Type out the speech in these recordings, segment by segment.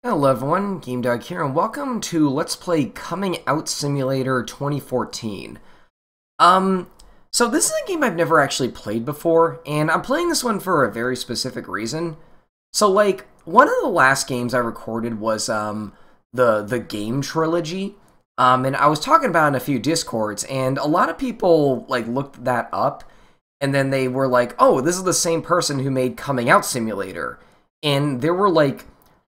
Hello everyone, GameDog here, and welcome to Let's Play Coming Out Simulator 2014. So this is a game I've never actually played before, and I'm playing this one for a very specific reason. So, like, one of the last games I recorded was, the Game Trilogy, and I was talking about it in a few Discords, and a lot of people, like, looked that up, and then they were like, oh, this is the same person who made Coming Out Simulator. And there were, like,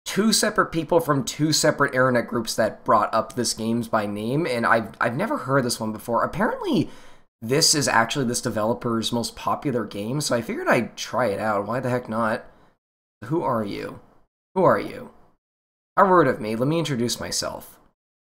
two separate people from two separate internet groups that brought up this games by name, and I've never heard this one before. Apparently, this is actually this developer's most popular game, so I figured I'd try it out. Why the heck not? Who are you? Who are you? How rude of me. Let me introduce myself.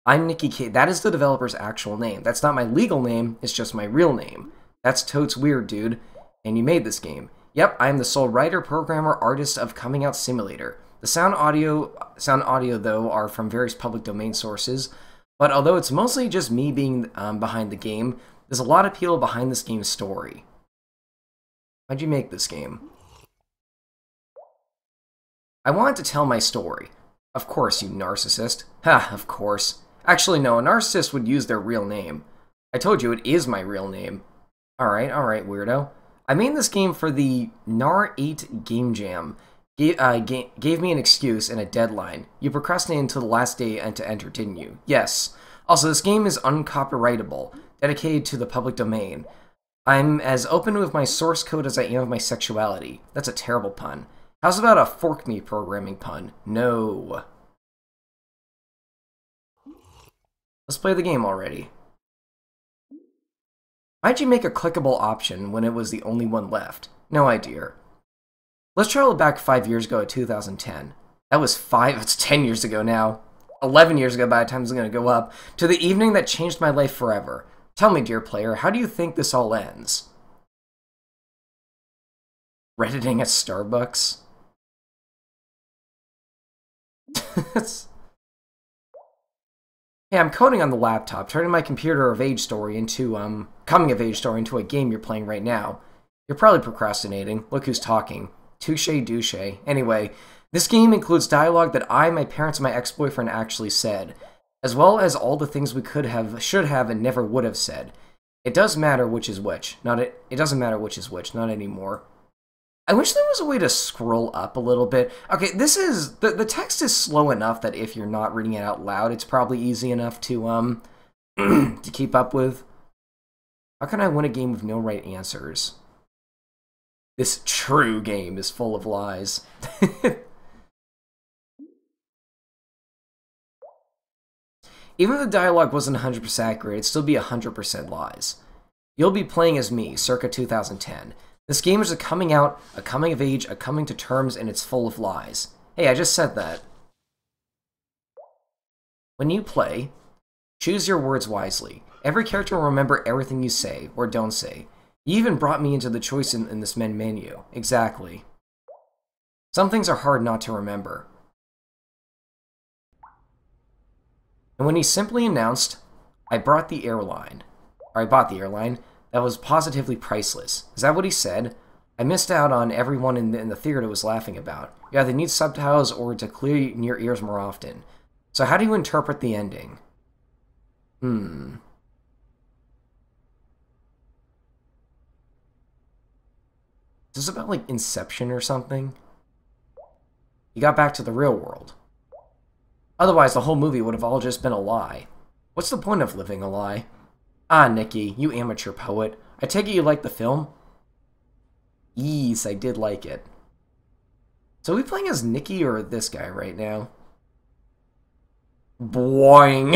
I'm Nikki K. That is the developer's actual name. That's not my legal name, it's just my real name. That's totes weird, dude. And you made this game. Yep, I am the sole writer, programmer, artist of Coming Out Simulator. The sound audio though are from various public domain sources, but although it's mostly just me being behind the game, there's a lot of people behind this game's story. Why'd you make this game? I wanted to tell my story. Of course, you narcissist. Ha, of course. Actually, no, a narcissist would use their real name. I told you it is my real name. Alright, weirdo. I made this game for the NAR 8 Game Jam. Gave me an excuse and a deadline. You procrastinated until the last day and to enter, didn't you? Yes. Also, this game is uncopyrightable, dedicated to the public domain. I'm as open with my source code as I am with my sexuality. That's a terrible pun. How's about a fork me programming pun? No. Let's play the game already. Why'd you make a clickable option when it was the only one left? No idea. Let's travel back 5 years ago to 2010. That was it's 10 years ago now. 11 years ago by the time it's going to go up. To the evening that changed my life forever. Tell me, dear player, how do you think this all ends? Redditing at Starbucks? Hey, I'm coding on the laptop, turning my computer of age story into, coming of age story into a game you're playing right now. You're probably procrastinating. Look who's talking. Touche douche. Anyway, this game includes dialogue that I, my parents, and my ex-boyfriend actually said, as well as all the things we could have, should have, and never would have said. It does matter which is which. It doesn't matter which is which, not anymore. I wish there was a way to scroll up a little bit. Okay, this is... The text is slow enough that if you're not reading it out loud, it's probably easy enough to, to keep up with. How can I win a game with no right answers? This true game is full of lies. Even if the dialogue wasn't 100% accurate, it'd still be 100% lies. You'll be playing as me, circa 2010. This game is a coming out, a coming of age, a coming to terms, and it's full of lies. Hey, I just said that. When you play, choose your words wisely. Every character will remember everything you say, or don't say. You even brought me into the choice in this menu. Exactly. Some things are hard not to remember. And when he simply announced, I bought the airline, that was positively priceless. Is that what he said? I missed out on everyone in the theater was laughing about. You either need subtitles or to clear your ears more often. So how do you interpret the ending? Is this about, like, Inception or something? He got back to the real world. Otherwise, the whole movie would have all just been a lie. What's the point of living a lie? Ah, Nikki, you amateur poet. I take it you like the film? Yes, I did like it. So are we playing as Nikki or this guy right now? Boing!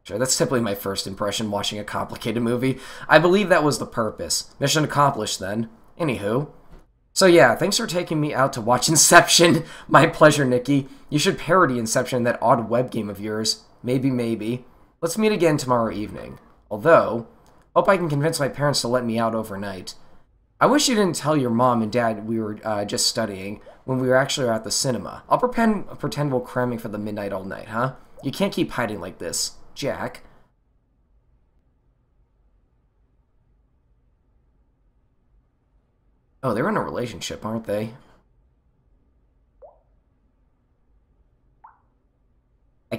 Sure, that's typically my first impression watching a complicated movie. I believe that was the purpose. Mission accomplished then. Anywho. So yeah, thanks for taking me out to watch Inception. My pleasure, Nikki. You should parody Inception, that odd web game of yours. Maybe. Let's meet again tomorrow evening. Although, hope I can convince my parents to let me out overnight. I wish you didn't tell your mom and dad we were just studying when we were actually at the cinema. I'll pretend we're cramming for the midnight all night, huh? You can't keep hiding like this, Jack. Oh, they're in a relationship, aren't they?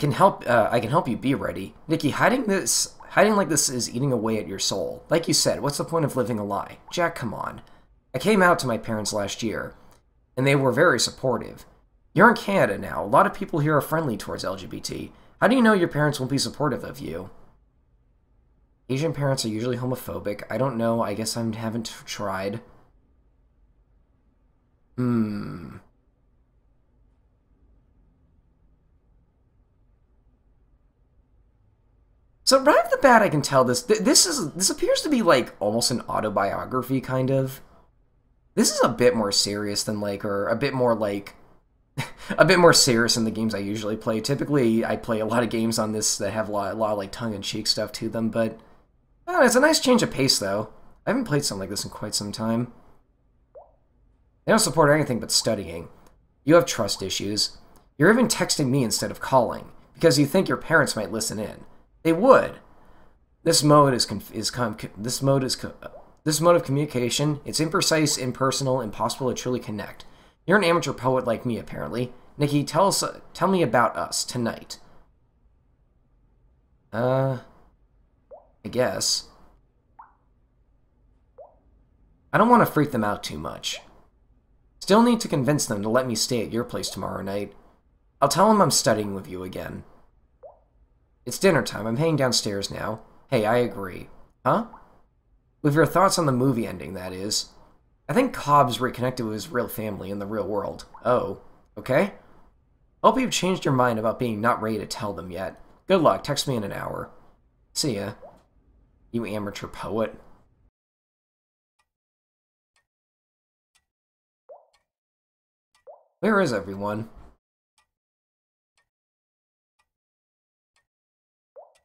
I can help you be ready. Nikki, hiding like this is eating away at your soul. Like you said, what's the point of living a lie? Jack, come on. I came out to my parents last year, and they were very supportive. You're in Canada now. A lot of people here are friendly towards LGBT. How do you know your parents won't be supportive of you? Asian parents are usually homophobic. I don't know. I guess I haven't tried. So right off the bat, I can tell this appears to be like almost an autobiography kind of. This is a bit more serious than like, or a bit more like, a bit more serious than the games I usually play. Typically, I play a lot of games on this that have a lot of like tongue-in-cheek stuff to them, but it's a nice change of pace though. I haven't played something like this in quite some time. They don't support anything but studying. You have trust issues. You're even texting me instead of calling because you think your parents might listen in. They would. This mode of communication. It's imprecise, impersonal, impossible to truly connect. You're an amateur poet like me, apparently. Nikki, tell me about us tonight. I guess. I don't want to freak them out too much. Still need to convince them to let me stay at your place tomorrow night. I'll tell them I'm studying with you again. It's dinner time. I'm heading downstairs now. Hey, I agree. Huh? With your thoughts on the movie ending, that is. I think Cobb's reconnected with his real family in the real world. Oh, okay? Hope you've changed your mind about being not ready to tell them yet. Good luck. Text me in an hour. See ya. You amateur poet. Where is everyone?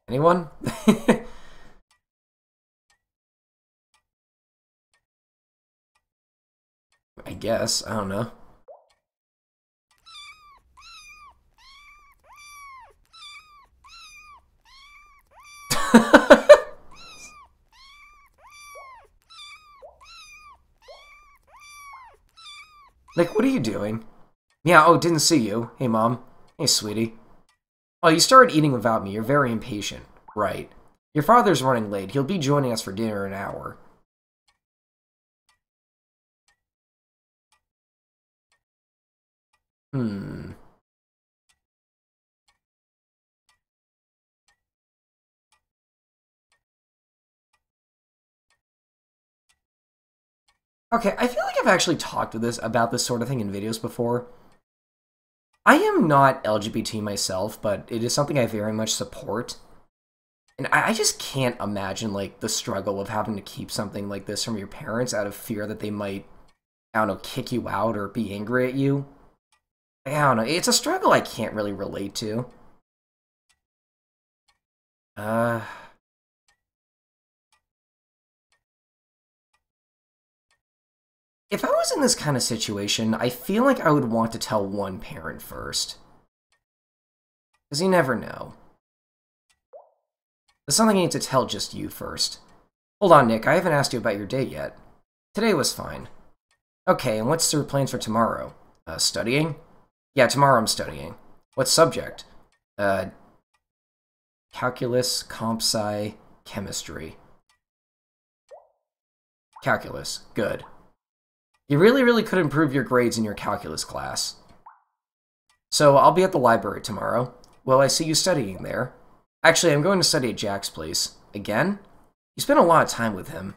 Anyone? I guess. I don't know. Like, what are you doing? Yeah, oh, didn't see you. Hey, Mom. Hey, sweetie. Oh, you started eating without me. You're very impatient. Right. Your father's running late. He'll be joining us for dinner in an hour. Okay, I feel like I've actually talked about this sort of thing in videos before. I am not LGBT myself, but it is something I very much support. And I just can't imagine, like, the struggle of having to keep something like this from your parents out of fear that they might, I don't know, kick you out or be angry at you. I don't know, it's a struggle I can't really relate to. If I was in this kind of situation, I feel like I would want to tell one parent first. Because you never know. There's something I need to tell just you first. Hold on, Nick, I haven't asked you about your day yet. Today was fine. Okay, and what's your plans for tomorrow? Studying? Yeah, tomorrow I'm studying. What subject? Calculus, comp sci, chemistry. Calculus. Good. You really could improve your grades in your calculus class. So, I'll be at the library tomorrow. Will I see you studying there? Actually, I'm going to study at Jack's place. Again? You spent a lot of time with him.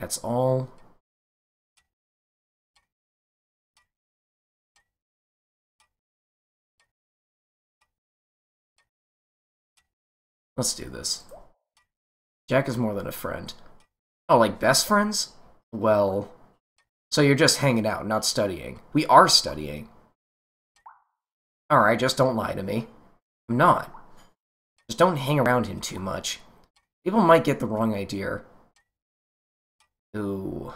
That's all. Let's do this. Jack is more than a friend. Oh, like best friends? Well, so you're just hanging out, not studying. We are studying. Alright, just don't lie to me. I'm not. Just don't hang around him too much. People might get the wrong idea. Ooh,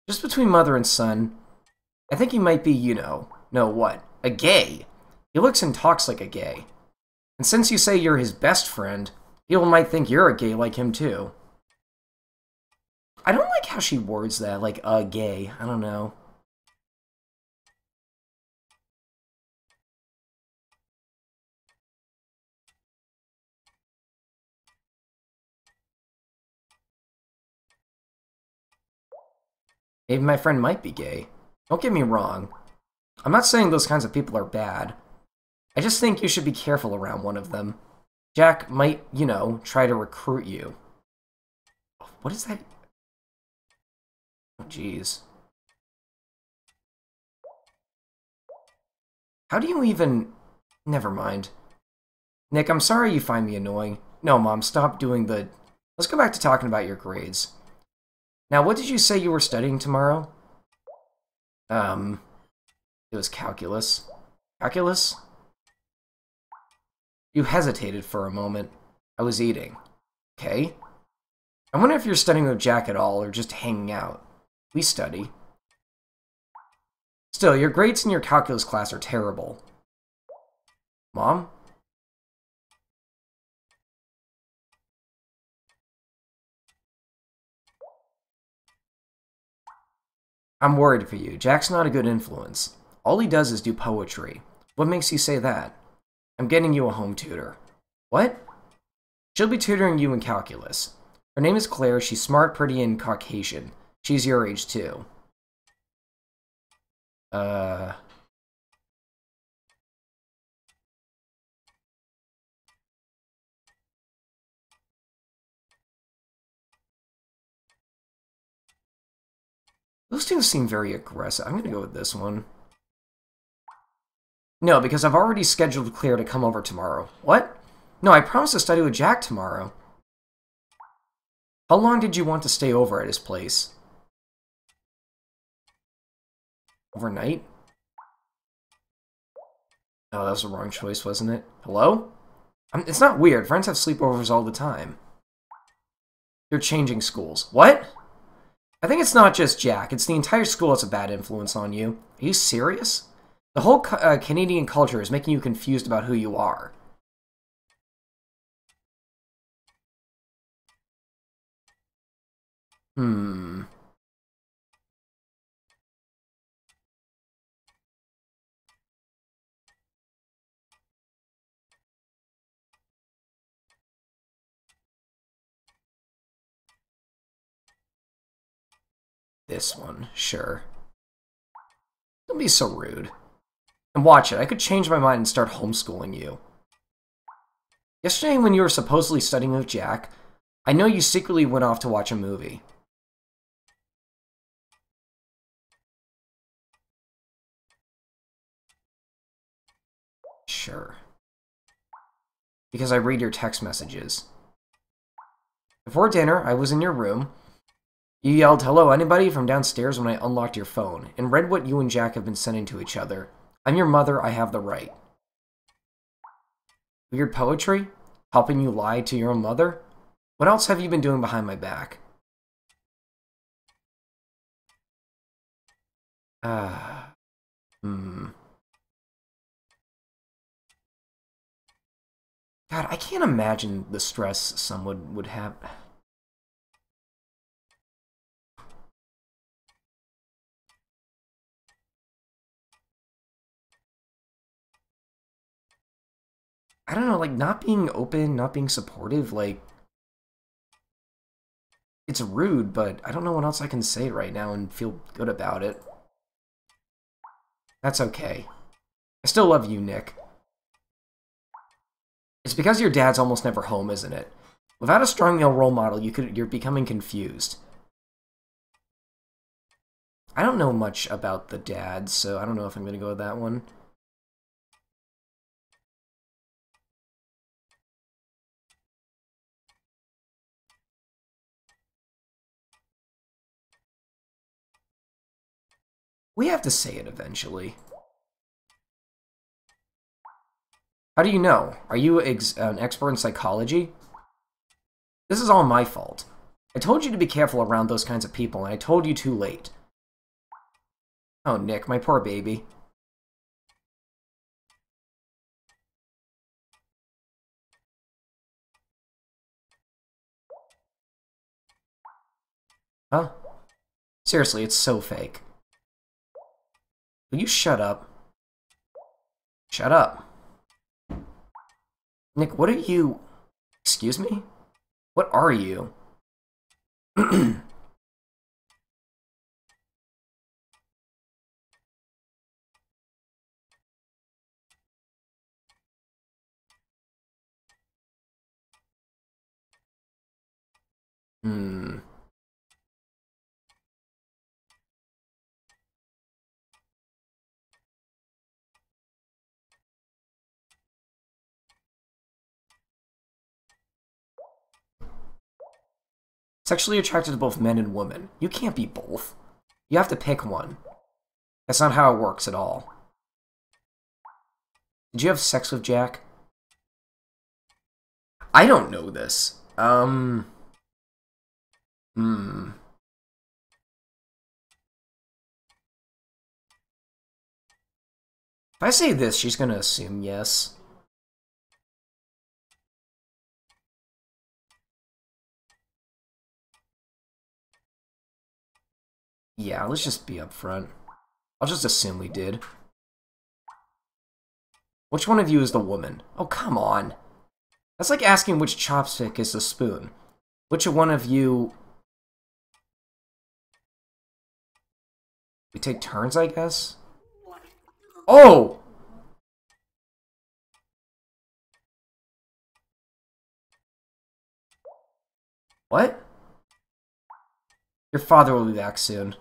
Just between mother and son, I think he might be, you know, no what? A gay. He looks and talks like a gay. And since you say you're his best friend, people might think you're a gay like him too. I don't like how she words that, like, a gay. I don't know. Maybe my friend might be gay. Don't get me wrong. I'm not saying those kinds of people are bad. I just think you should be careful around one of them. Jack might, you know, try to recruit you. What is that? Oh, jeez. How do you even... Never mind. Nick, I'm sorry you find me annoying. No, Mom, stop doing the... Let's go back to talking about your grades. Now, what did you say you were studying tomorrow? It was calculus. Calculus? You hesitated for a moment. I was eating. Okay. I wonder if you're studying with Jack at all, or just hanging out. We study. Still, your grades in your calculus class are terrible. Mom? I'm worried for you. Jack's not a good influence. All he does is do poetry. What makes you say that? I'm getting you a home tutor. What? She'll be tutoring you in calculus. Her name is Claire. She's smart, pretty, and Caucasian. She's your age, too. Those two seem very aggressive. I'm gonna go with this one. No, because I've already scheduled Claire to come over tomorrow. What? No, I promised to study with Jack tomorrow. How long did you want to stay over at his place? Overnight? Oh, that was the wrong choice, wasn't it? Hello? It's not weird. Friends have sleepovers all the time. You're changing schools. What? I think it's not just Jack. It's the entire school that's a bad influence on you. Are you serious? The whole Canadian culture is making you confused about who you are. This one, sure. Don't be so rude. And watch it, I could change my mind and start homeschooling you. Yesterday when you were supposedly studying with Jack, I know you secretly went off to watch a movie. Sure. Because I read your text messages. Before dinner, I was in your room. You yelled, "Hello, anybody?" from downstairs when I unlocked your phone, and read what you and Jack have been sending to each other. I'm your mother, I have the right. Weird poetry? Helping you lie to your own mother? What else have you been doing behind my back? God, I can't imagine the stress someone would have. I don't know, like, not being open, not being supportive, like... It's rude, but I don't know what else I can say right now and feel good about it. That's okay. I still love you, Nick. It's because your dad's almost never home, isn't it? Without a strong male role model, you're becoming confused. I don't know much about the dad, so I don't know if I'm gonna go with that one. We have to say it eventually. How do you know? Are you an expert in psychology? This is all my fault. I told you to be careful around those kinds of people, and I told you too late. Oh, Nick, my poor baby. Huh? Seriously, it's so fake. Will you shut up? Shut up. Nick, what are you... Excuse me? What are you? Hmm. Sexually attracted to both men and women. You can't be both. You have to pick one. That's not how it works at all. Did you have sex with Jack? I don't know this. Hmm. If I say this, she's gonna assume yes. Yeah, let's just be upfront. I'll just assume we did. Which one of you is the woman? Oh, come on. That's like asking which chopstick is the spoon. Which one of you... We take turns, I guess? Oh! What? Your father will be back soon.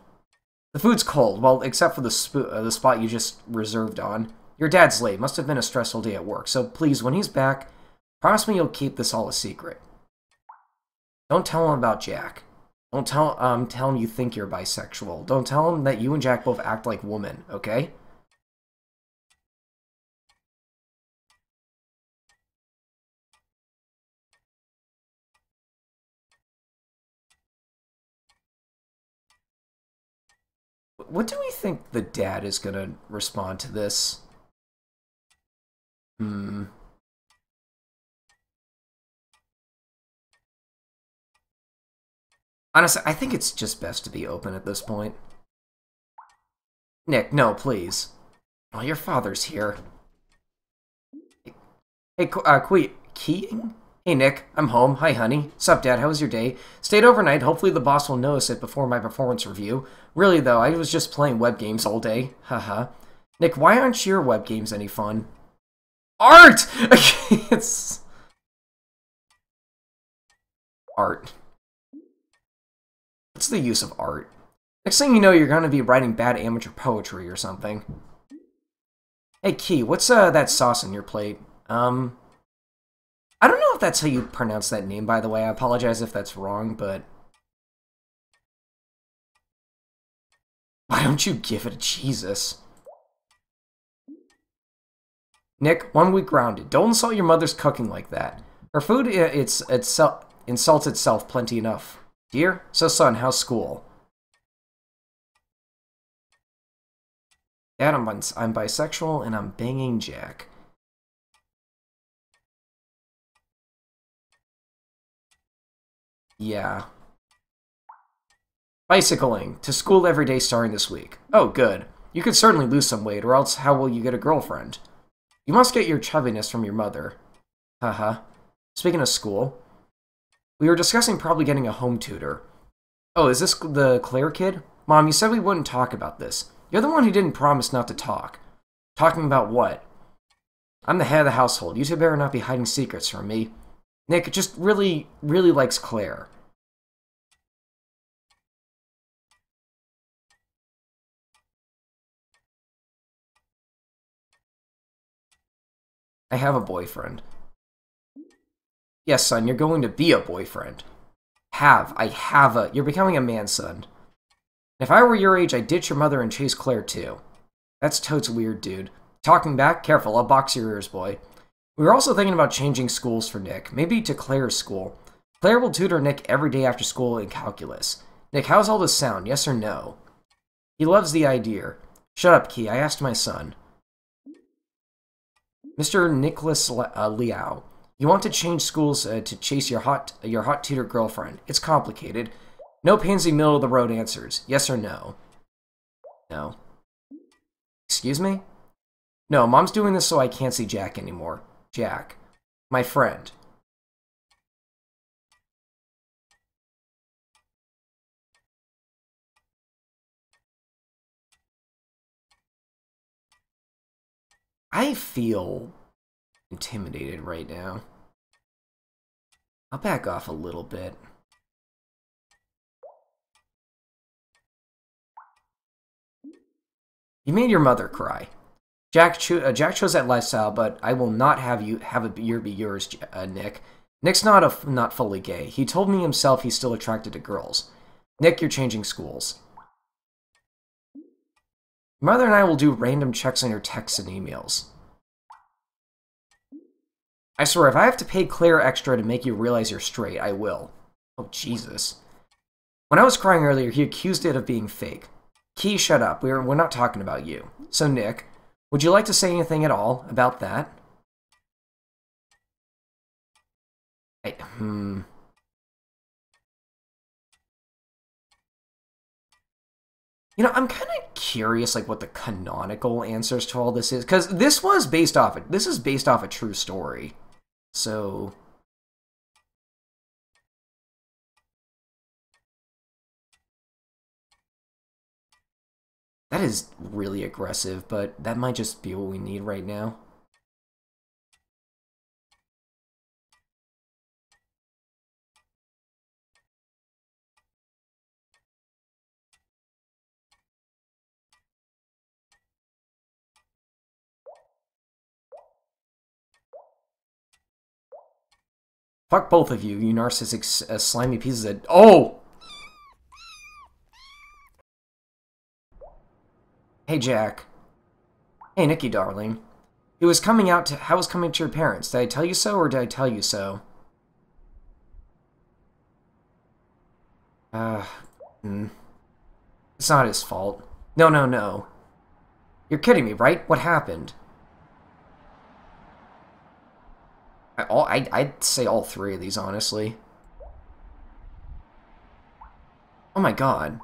The food's cold, well, except for the spot you just reserved on. Your dad's late. Must have been a stressful day at work. So please, when he's back, promise me you'll keep this all a secret. Don't tell him about Jack. Don't tell him you think you're bisexual. Don't tell him that you and Jack both act like women, okay? What do we think the dad is gonna respond to this? Hmm. Honestly, I think it's just best to be open at this point. Nick, no, please. Oh, your father's here. Hey, Keying? Hey, Nick, I'm home. Hi, honey. Sup, Dad? How was your day? Stayed overnight. Hopefully the boss will notice it before my performance review. Really, though, I was just playing web games all day. Haha. Nick, why aren't your web games any fun? Art! It's... Art. What's the use of art? Next thing you know, you're gonna be writing bad amateur poetry or something. Hey, Key, what's that sauce on your plate? I don't know if that's how you pronounce that name, by the way. I apologize if that's wrong, but... Why don't you give it a Jesus? Nick, 1 week grounded. Don't insult your mother's cooking like that. Her food, insults itself plenty enough. Dear? So, son, how's school? Dad, I'm bisexual and I'm banging Jack. Yeah. Bicycling. To school every day starting this week. Oh, good. You could certainly lose some weight, or else how will you get a girlfriend? You must get your chubbiness from your mother. Haha. Speaking of school, we were discussing probably getting a home tutor. Oh, is this the Claire kid? Mom, you said we wouldn't talk about this. You're the one who didn't promise not to talk. Talking about what? I'm the head of the household. You two better not be hiding secrets from me. Nick just really, really likes Claire. I have a boyfriend. Yes, son, you're going to be a boyfriend. You're becoming a man, son. If I were your age, I'd ditch your mother and chase Claire, too. That's totes weird, dude. Talking back? Careful, I'll box your ears, boy. We were also thinking about changing schools for Nick. Maybe to Claire's school. Claire will tutor Nick every day after school in calculus. Nick, how's all this sound? Yes or no? He loves the idea. Shut up, Key. I asked my son. Mr. Nicholas Liao, you want to change schools to chase your hot tutor girlfriend. It's complicated. No pansy middle of the road answers. Yes or no? No. Excuse me? No, Mom's doing this so I can't see Jack anymore. Jack. My friend. I feel intimidated right now. I'll back off a little bit. You made your mother cry. Jack chose that lifestyle, but I will not have it be yours, Nick. Nick's not fully gay. He told me himself he's still attracted to girls. Nick, you're changing schools. Your mother and I will do random checks on your texts and emails. I swear, if I have to pay Claire extra to make you realize you're straight, I will. Oh, Jesus. When I was crying earlier, he accused it of being fake. Key, shut up. We're not talking about you. So, Nick, would you like to say anything at all about that? You know, I'm kind of curious, like, what the canonical answers to all this is, because this is based off a true story. So, that is really aggressive, but that might just be what we need right now. Fuck both of you, you narcissistic, slimy pieces of... Oh! Hey, Jack. Hey, Nikki, darling. How was coming to your parents? Did I tell you so, or did I tell you so? It's not his fault. No, no, no. You're kidding me, right? What happened? I'd say all three of these, honestly. Oh my god.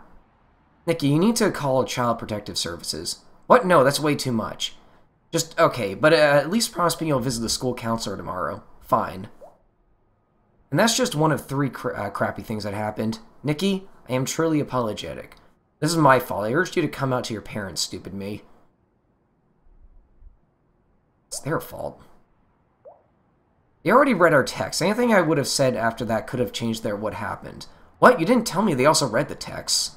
Nikki, you need to call Child Protective Services. What? No, that's way too much. Just, okay, but at least promise me you'll visit the school counselor tomorrow. Fine. And that's just one of three crappy things that happened. Nikki, I am truly apologetic. This is my fault. I urged you to come out to your parents, stupid me. It's their fault. They already read our text. Anything I would have said after that could have changed what happened. What? You didn't tell me they also read the text.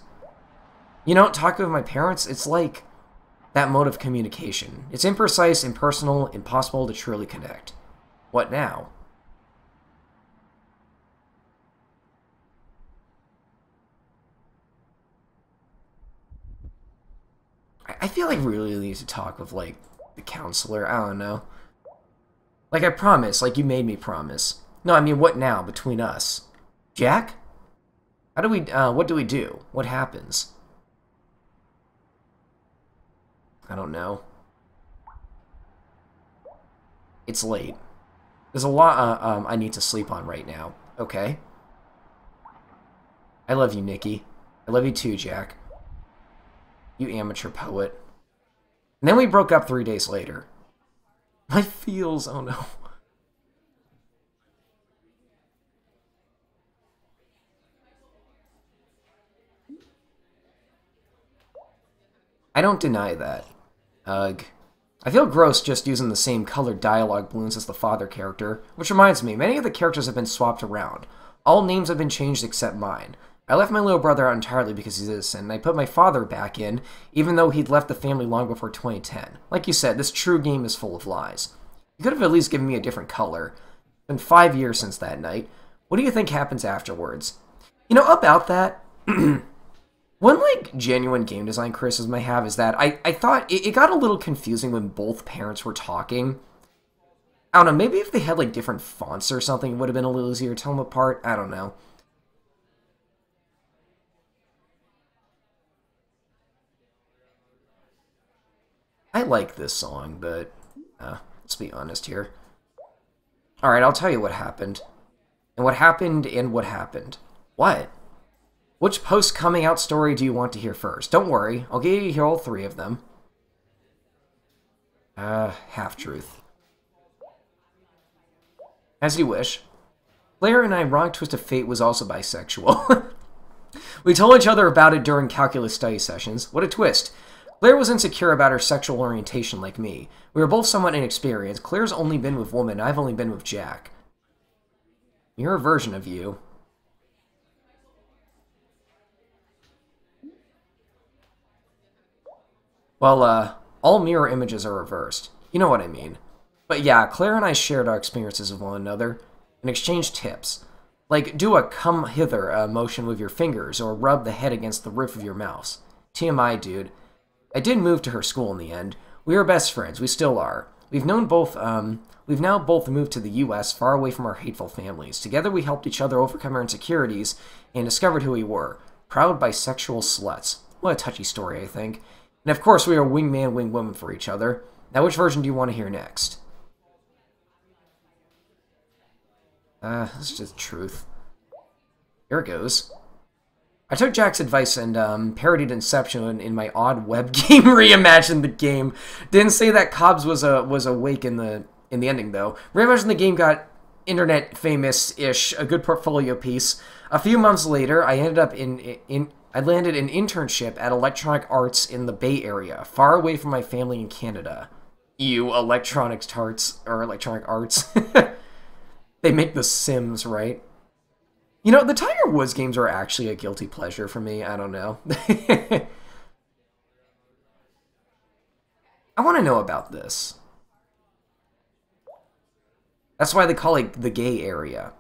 You know, talking with my parents, it's like that mode of communication. It's imprecise, impersonal, impossible to truly connect. What now? I feel like we really need to talk with, like, the counselor. I don't know. Like, I promise. Like, you made me promise. No, I mean, what now, between us? Jack? How do we, what do we do? What happens? I don't know. It's late. There's a lot, I need to sleep on right now. Okay? I love you, Nikki. I love you too, Jack. You amateur poet. And then we broke up 3 days later. My feels, oh no. I don't deny that. Ugh. I feel gross just using the same colored dialogue balloons as the father character, which reminds me, many of the characters have been swapped around. All names have been changed except mine. I left my little brother out entirely because he's innocent, and I put my father back in, even though he'd left the family long before 2010. Like you said, this true game is full of lies. You could have at least given me a different color. It's been 5 years since that night. What do you think happens afterwards? You know, about that, one, like, genuine game design criticism I have is that I thought it got a little confusing when both parents were talking. I don't know, maybe if they had, like, different fonts or something, it would have been a little easier to tell them apart. I don't know. I like this song, but let's be honest here. Alright, I'll tell you what happened. And what happened and what happened. What? Which post-coming out story do you want to hear first? Don't worry, I'll get you to hear all three of them. Half-truth. As you wish. Claire and I, Wrong Twist of Fate, was also bisexual. We told each other about it during calculus study sessions. What a twist. Claire was insecure about her sexual orientation like me. We were both somewhat inexperienced. Claire's only been with women, I've only been with Jack. Mirror version of you. Well, all mirror images are reversed. You know what I mean. But yeah, Claire and I shared our experiences with one another and exchanged tips. Like, do a come hither motion with your fingers or rub the head against the roof of your mouse. TMI, dude. I did move to her school in the end. We were best friends. We still are. We've now both moved to the U.S., far away from our hateful families. Together we helped each other overcome our insecurities and discovered who we were. Proud bisexual sluts. What a touchy story, I think. And of course we are wingman, wingwoman for each other. Now which version do you want to hear next? This is just truth. Here it goes. I took Jack's advice and parodied Inception in my odd web game reimagined the game. Didn't say that Cobbs was awake in the ending though. Reimagined the game got internet famous-ish, a good portfolio piece. A few months later, I ended up I landed an internship at Electronic Arts in the Bay Area, far away from my family in Canada. You Electronic Arts. They make The Sims, right? You know, the Tiger Woods games are actually a guilty pleasure for me. I don't know. I want to know about this. That's why they call it the gay area.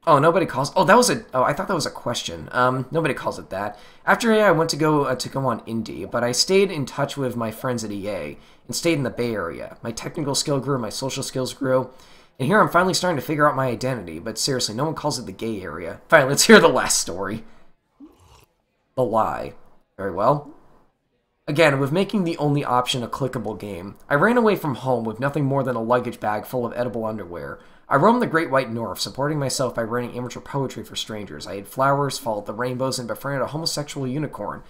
Oh, nobody calls... Oh, that was a... Oh, I thought that was a question. Nobody calls it that. After EA, I went to go on indie, but I stayed in touch with my friends at EA and stayed in the Bay Area. My technical skill grew, my social skills grew, and here I'm finally starting to figure out my identity, but seriously, no one calls it the gay area. Fine, let's hear the last story. The lie. Very well. Again, with making the only option a clickable game, I ran away from home with nothing more than a luggage bag full of edible underwear. I roamed the Great White North, supporting myself by writing amateur poetry for strangers. I ate flowers, followed the rainbows, and befriended a homosexual unicorn.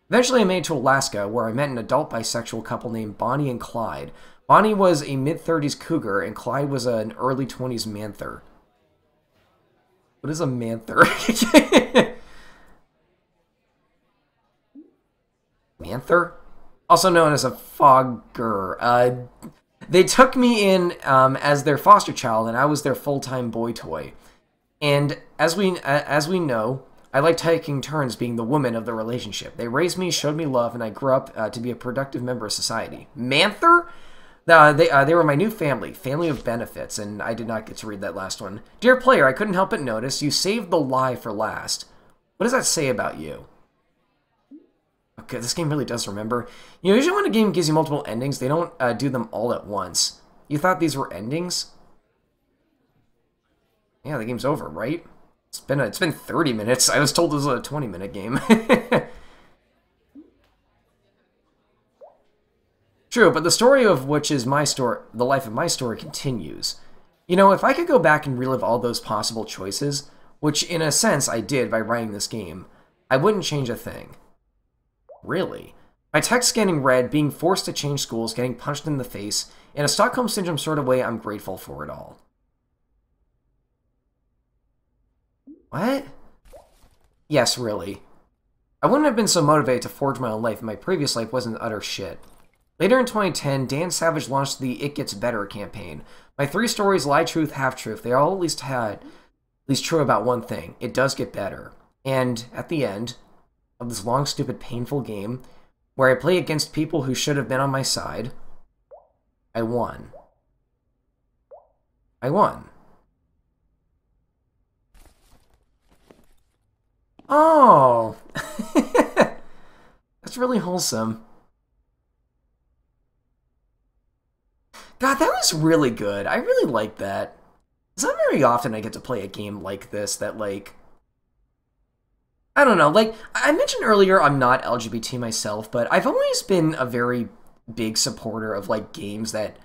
Eventually I made it to Alaska, where I met an adult bisexual couple named Bonnie and Clyde. Bonnie was a mid-30s cougar, and Clyde was an early 20s manther. What is a manther? Manther? Also known as a fogger. They took me in as their foster child, and I was their full-time boy toy. And as we know, I like taking turns being the woman of the relationship. They raised me, showed me love, and I grew up to be a productive member of society. Manther? They were my new family of benefits, and I did not get to read that last one. Dear player, I couldn't help but notice you saved the lie for last. What does that say about you? Okay, this game really does remember. You know, usually when a game gives you multiple endings, they don't do them all at once. You thought these were endings? Yeah, the game's over, right? It's been 30 minutes. I was told this was a 20-minute game. True, but the story of which is my story, the life of my story, continues. You know, if I could go back and relive all those possible choices, which in a sense I did by writing this game, I wouldn't change a thing. Really? My text getting read, being forced to change schools, getting punched in the face, in a Stockholm Syndrome sort of way, I'm grateful for it all. What? Yes, really. I wouldn't have been so motivated to forge my own life if my previous life wasn't utter shit. Later in 2010, Dan Savage launched the It Gets Better campaign. My 3 stories, lie, truth, half truth, they all at least true about one thing. It does get better. And at the end of this long, stupid, painful game, where I play against people who should have been on my side, I won. I won. Oh! That's really wholesome. God, that was really good. I really like that. It's not very often I get to play a game like this that, like... I don't know, like, I mentioned earlier I'm not LGBT myself, but I've always been a very big supporter of like games that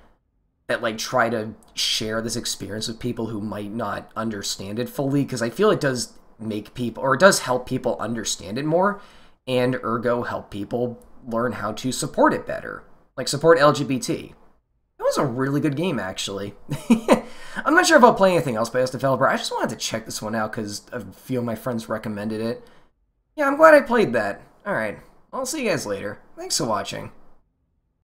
like try to share this experience with people who might not understand it fully, because I feel it does make people, or it does help people understand it more, and ergo help people learn how to support it better, like support LGBT. It was a really good game, actually. I'm not sure if I'll play anything else by this developer. I just wanted to check this one out because a few of my friends recommended it. Yeah, I'm glad I played that. Alright, I'll see you guys later. Thanks for watching.